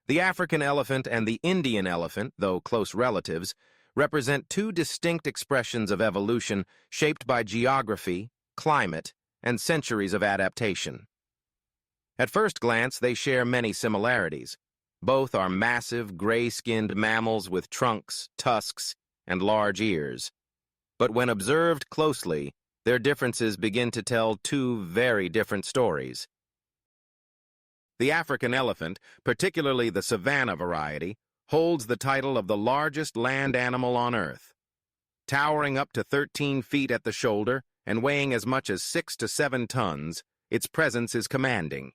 The African elephant and the Indian elephant, though close relatives, represent two distinct expressions of evolution shaped by geography, climate, and centuries of adaptation. At first glance, they share many similarities. Both are massive, gray-skinned mammals with trunks, tusks, and large ears. But when observed closely, their differences begin to tell two very different stories. The African elephant, particularly the savanna variety, holds the title of the largest land animal on Earth. Towering up to 13 feet at the shoulder and weighing as much as 6 to 7 tons, its presence is commanding.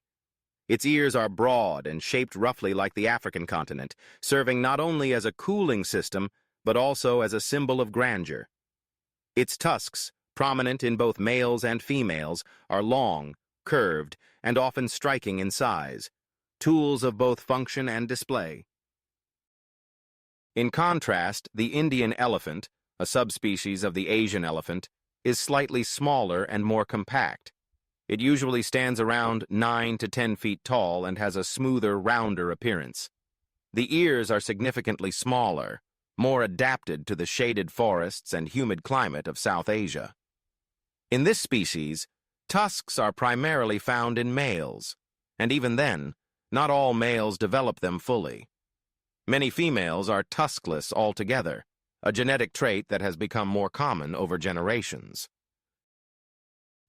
Its ears are broad and shaped roughly like the African continent, serving not only as a cooling system, but also as a symbol of grandeur. Its tusks, prominent in both males and females, are long, curved, and often striking in size, tools of both function and display. In contrast, the Indian elephant, a subspecies of the Asian elephant, is slightly smaller and more compact. It usually stands around 9 to 10 feet tall and has a smoother, rounder appearance. The ears are significantly smaller, more adapted to the shaded forests and humid climate of South Asia. In this species, tusks are primarily found in males, and even then, not all males develop them fully. Many females are tuskless altogether, a genetic trait that has become more common over generations.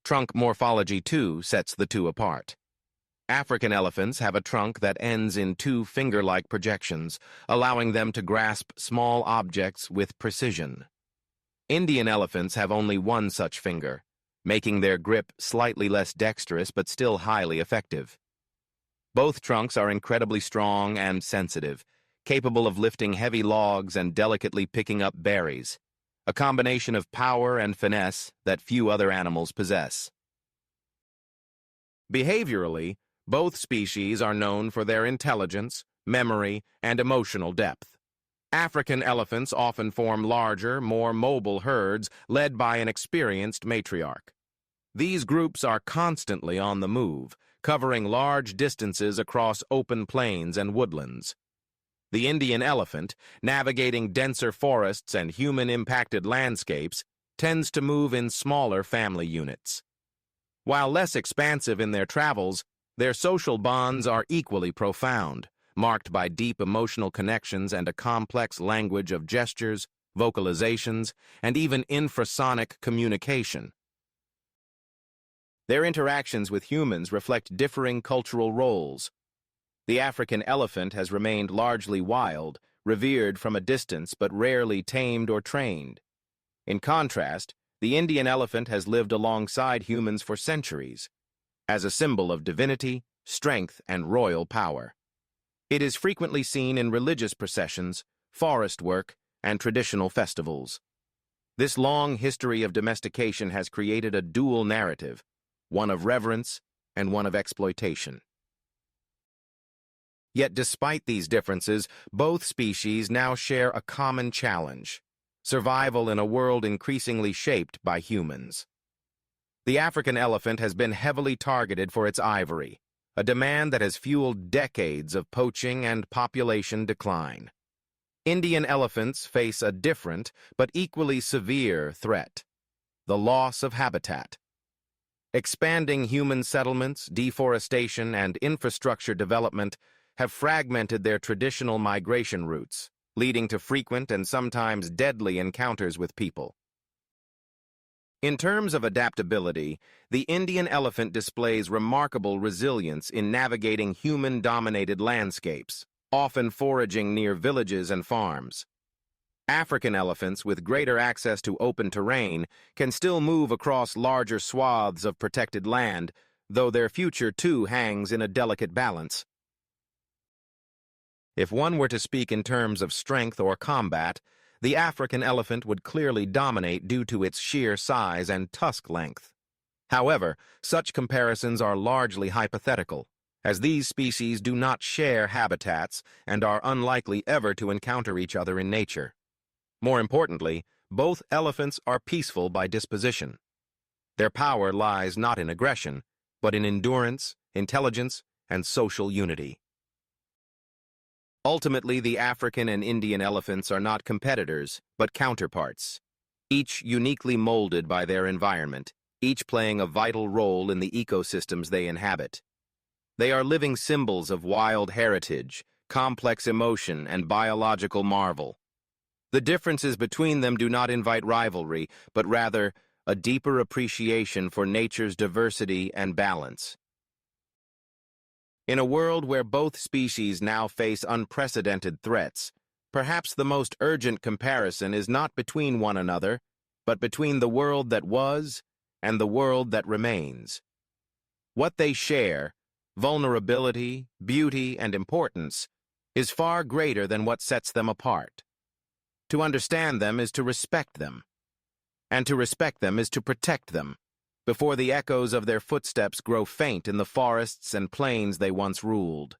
Trunk morphology, too, sets the two apart. African elephants have a trunk that ends in two finger-like projections, allowing them to grasp small objects with precision. Indian elephants have only one such finger, making their grip slightly less dexterous but still highly effective. Both trunks are incredibly strong and sensitive, capable of lifting heavy logs and delicately picking up berries, a combination of power and finesse that few other animals possess. Behaviorally, both species are known for their intelligence, memory, and emotional depth. African elephants often form larger, more mobile herds led by an experienced matriarch. These groups are constantly on the move, covering large distances across open plains and woodlands. The Indian elephant, navigating denser forests and human-impacted landscapes, tends to move in smaller family units. While less expansive in their travels, their social bonds are equally profound, marked by deep emotional connections and a complex language of gestures, vocalizations, and even infrasonic communication. Their interactions with humans reflect differing cultural roles. The African elephant has remained largely wild, revered from a distance but rarely tamed or trained. In contrast, the Indian elephant has lived alongside humans for centuries, as a symbol of divinity, strength, and royal power. It is frequently seen in religious processions, forest work, and traditional festivals. This long history of domestication has created a dual narrative, one of reverence and one of exploitation. Yet despite these differences, both species now share a common challenge: survival in a world increasingly shaped by humans. The African elephant has been heavily targeted for its ivory, a demand that has fueled decades of poaching and population decline. Indian elephants face a different but equally severe threat: the loss of habitat. Expanding human settlements, deforestation, and infrastructure development have fragmented their traditional migration routes, leading to frequent and sometimes deadly encounters with people. In terms of adaptability, the Indian elephant displays remarkable resilience in navigating human-dominated landscapes, often foraging near villages and farms. African elephants, with greater access to open terrain, can still move across larger swaths of protected land, though their future too hangs in a delicate balance. If one were to speak in terms of strength or combat, the African elephant would clearly dominate due to its sheer size and tusk length. However, such comparisons are largely hypothetical, as these species do not share habitats and are unlikely ever to encounter each other in nature. More importantly, both elephants are peaceful by disposition. Their power lies not in aggression, but in endurance, intelligence, and social unity. Ultimately, the African and Indian elephants are not competitors, but counterparts, each uniquely molded by their environment, each playing a vital role in the ecosystems they inhabit. They are living symbols of wild heritage, complex emotion, and biological marvel. The differences between them do not invite rivalry, but rather a deeper appreciation for nature's diversity and balance. In a world where both species now face unprecedented threats, perhaps the most urgent comparison is not between one another, but between the world that was and the world that remains. What they share, vulnerability, beauty, and importance, is far greater than what sets them apart. To understand them is to respect them, and to respect them is to protect them, before the echoes of their footsteps grow faint in the forests and plains they once ruled.